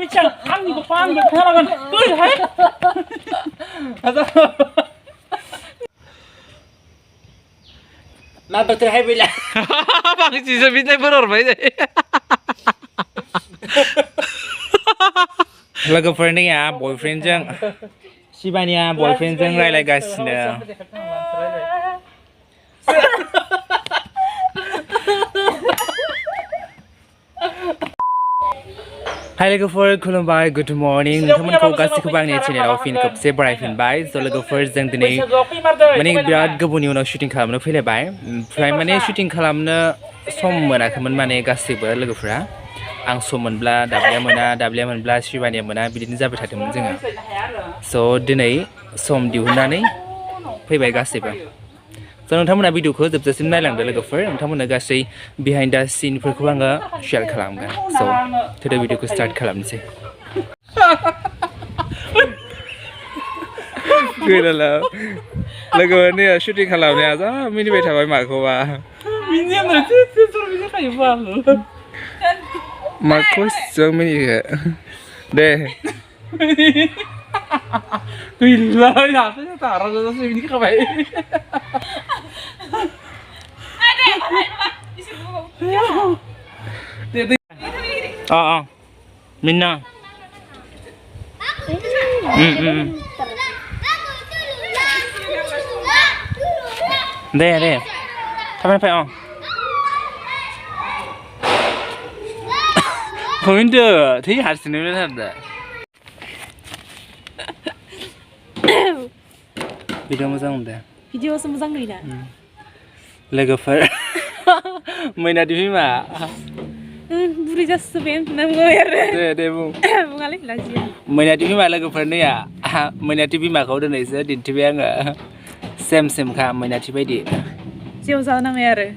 미치야. 한이고 빵 하나만 또 해. 가자. 나 버터 해볼래. 방지서 밑에 불어라 이제. लोगोफोरनिया बयफ्रेन्डजों शिबानिया बयफ्रेन्डजों रायलायगासिनो हाय लोगोफोर खुलुमबाय गुड मर्निं नोंथांमोनखौ गासैखौबो आंनि चेनेलाव फिन खेबसे बरायफिनबाय स' लोगोफोर जों दिनै माने बिराद गोबावनि उनाव शुटिं खालामनो फैलायबाय ओमफ्राय माने शुटिं खालामनो सम मोनाखैमोन माने गासैबो लोगोफोरा आं सम मोनब्ला दाब्लिया मोनब्ला शिबानिया मोना बिदिनो जाबाय थादोंमोन जोङो स' दिनै सम दिहुननानै फैबाय गासैबो स' नोंथांमोना भिडिअखौ जोबजासिम नायलांदो लोगोफोर नोंथांमोननो गासै बिहाइन्ड दा सिनफोरखौ आङो शेयार खालामगोन स' थोदो भिडिअखौ स्टार्ट खालामनोसै गैला लोगोफोरनि शुटिं खालामनाया जा मिनिबाय थाबाय माखौबा माखौ जों मिनिखो दे गैला दासो दाराजासो बिदि खाबाय मिन्ना दे थाबाय होनदो थै हारसिंनो थारदा भिडिअ मोजां मोनदों भिडिअसो मोजां नुयोना लोगोफोर मैनादि बिमा बुरै जासोबाय नोङो आरो दे बुं बुङालै लाजिया मैनादि बिमा लोगोफोरनिया मैनादि बिमाखौ दिनैसो दिन्थिबाय आङो सेमखा मैनादि बायदि जेव जानाङै आरो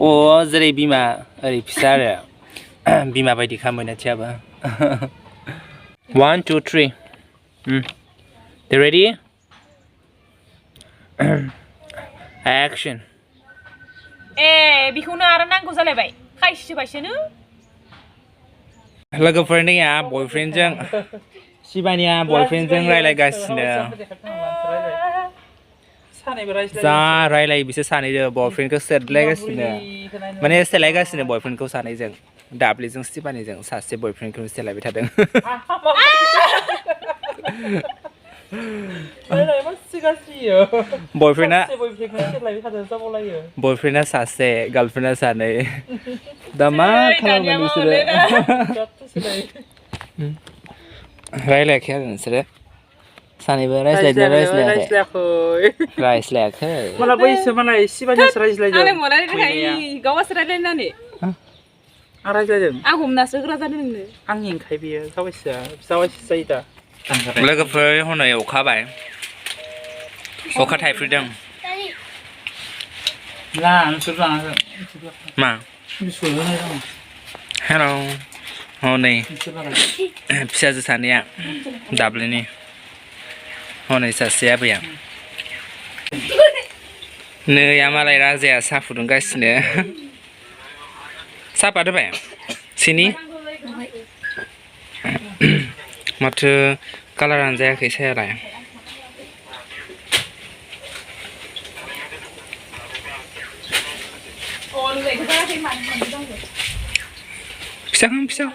अ जेरै बिमा ओरै फिसा आरो बिमा बायदिखा मैनाथियाबो 1 2 3 they ready action बेखौनो आरो नांगौ जालायबाय खायसोबायसोनो लोगोफोरनिया बयफ्रेन्डजों शिबानिया बयफ्रेन्डजों रायलायगासिनो जा रायलायो बिसोर सानैजों बयफ्रेन्डखौ सेलायगासिनो माने सेलायगासिनो बयफ्रेन्डखौ सानैजों दाब्लिजों शिबानिजों सासे बयफ्रेन्डखौ सेलायबाय थादों बयफ्रेन्डआ सासे गार्लफ्रेन्डआ सानै दा मा खालामगोन बिसोरो रायलायाखै आरो नोंसोरो सानैबो रायज्लायाखै माला बैसो मालाय शिबानियासो रायज्लायदों आंलाय मोना गावासो रायज्लायनानै आं रायज्लायदों आं हमनासो होग्रा जादों नोंनो आं हिंखाय बियो जाबायसो जायो दा लोगोफोर हनै अखा हाबाय अखा थाइफ्रिदों मा हेलौ हनै फिसाजो सानैया दाब्लिनि हनै सासे आबैया नैया मालाय राजाया साहा फुदुंगासिनो साहापात होबाय सिनि माथो कालारानो जायाखै सायालाय फिसा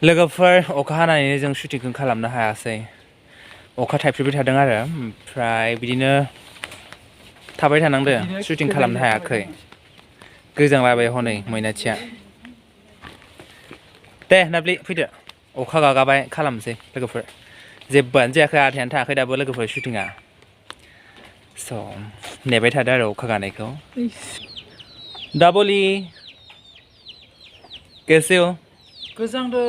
लोगोफोर अखा हानानै जों शुटिंखौ खालामनो हायासै अखा थाइफ्रिबाय थादों आरो ओमफ्राय बिदिनो थाबाय थानांदो शुटिं खालामनो हायाखै गोजांलाबाय हनै मैनाथिया दे दाब्लि फैदो अखा गागाबाय खालामसै लोगोफोर जेबोआनो जायाखै आधायानो थायाखै दाबो लोगोफोर शुटिंआ स' नेबाय थादो आरो अखा गानायखौ दाबोली कैसे हो गोजांदो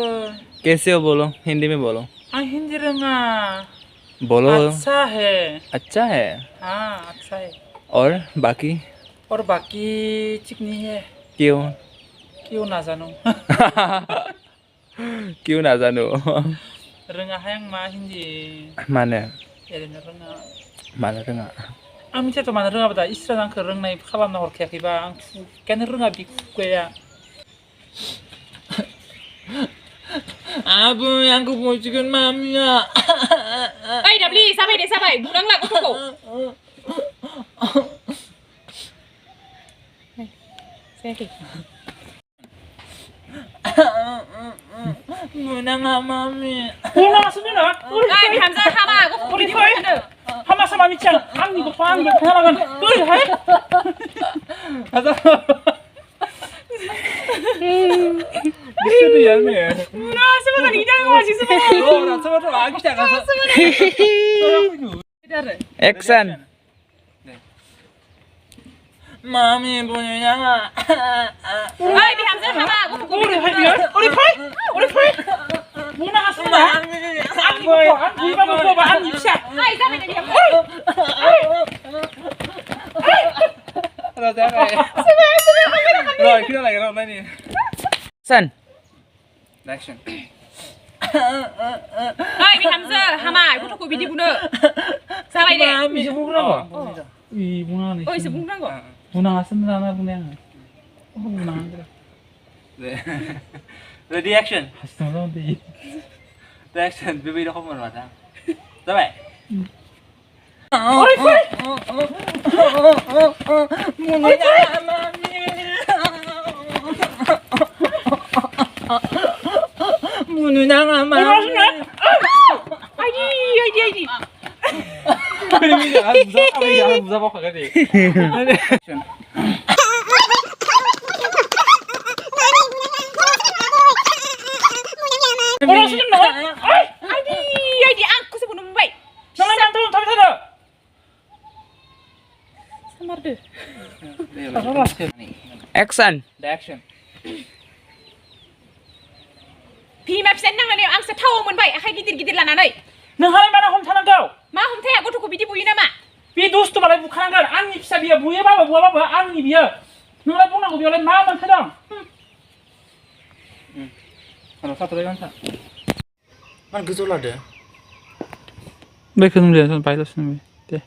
कैसे हो बोलो हिंदी में बोलो आं हिंदी रोङा बोलो अच्छा है हाँ अच्छा है और बाकी ठीक नहीं है क्यों ना जानो क्यों ना जानो रोङाहाय आं मा हिंदी मानो ओरैनो रोङा मानो रोङा आं मिथियाथ' मानो रोङाबा दा इसोरा आंखौ रोंनाय खालामना हरखायाखैबा आं खुगायानो रोङा बे खुगाया Aku yang kepujikan maminya. Ê đập ly sao mày để sao mày bụng đang lại có thuốc cổ. Xe kì. Menang mami. Pulang sebenarnya. Ai bị hàm ra hama có thuốc đi thôi. Hama sama Michan. Ang ibu pang berkenalan. Tuh, hai. Ada. Bisa tuh ya nih. Nah, sebenarnya ini jangan masih sebenarnya. Oh, nah sebenarnya aku jangan. Action. Mami punya nggak? Ai bị hàm ra hama có thuốc cổ. Udah, hai dia. Udah, hai. Menang sebenarnya. Ang ibu pang, ibu pang bisa. Ai ra mày để điểm. Rồi ra này. Rồi, khi nào lại cái này nè. Action. Action. Ai bị hàm ra hama có thuốc cổ bị đi bụng nữa. Sao mày để? Mami bunga apa? Ih, bunga nih. Ôi sebung răng kok. Bunga sebenarnya bunga. Oh, bunga. Ready action. Astagfirullah. Action, baby nó không còn mặt ra. Ra vậy. Ôi thôi. Ôi thôi. Munu nang mami. Ai đi. Ini jangan buza apa kagak deh. Action. Orang sini no. Ai đi aku sebelum baik. Jangan nonton tapi sana. Samar deh. Action. Action. Pi map sen nang là ang sẽ thâu mình vậy, hay gitir là này. Nang hari mana hom tanang kau? Mà hôm thế aku thuốc cổ bị đi bụi nữa mà. Pi dus tu malai bukan kan? Ani bisa dia buaya bapa ani dia. Nang lai pun aku dia lai mama kadang. Kalau satu lagi kan? Man gejol ada. Baik kan melihat sampai terus nih. Deh.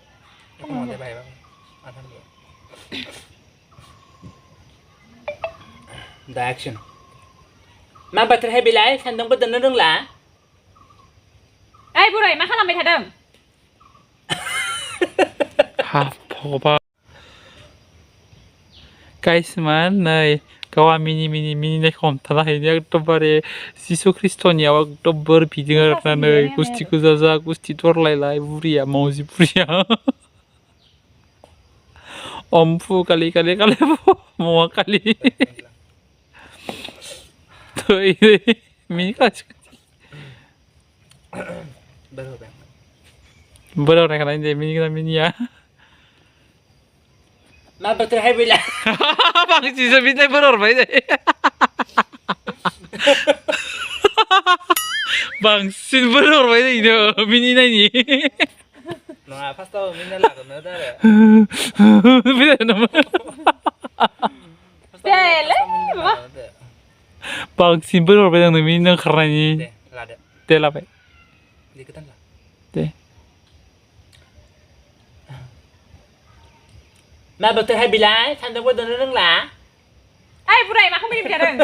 Mau dia baik bang. Ada dulu. The action. Mà bật hay bị lái, thành đông bật tấn nước lá. Ê bụi này mà khá làm mày thật không? Ha, 봐봐. Guys man, này, kawa mini nek hom thana hini ekdobare Jisu Kristonia ekdobbar bidingar nanai gusti kuzaza gusti torlailai buria mauzi buria. Omfu kali mau kali. Tuh ini mini kasih. Baru orang lain dia mini ya. Mà bật hay bị lại. Bằng chỉ sẽ biết đây baru vậy đấy. Bằng xin baru vậy đấy nữa mini này nhỉ. Nó phát tao mini là còn nữa đấy. Biết rồi nó. Để lấy. Bằng xin baru vậy nữa mini nó khả nhỉ. Để là vậy. Để. Mà bật hay bị lái, thành đông bật tấn nước lá. Ê bụi này mà không bị thật không?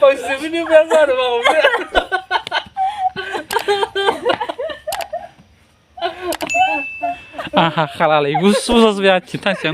Bằng sự video ra được không biết. Ah, halal, ibu susah sebenarnya cinta sih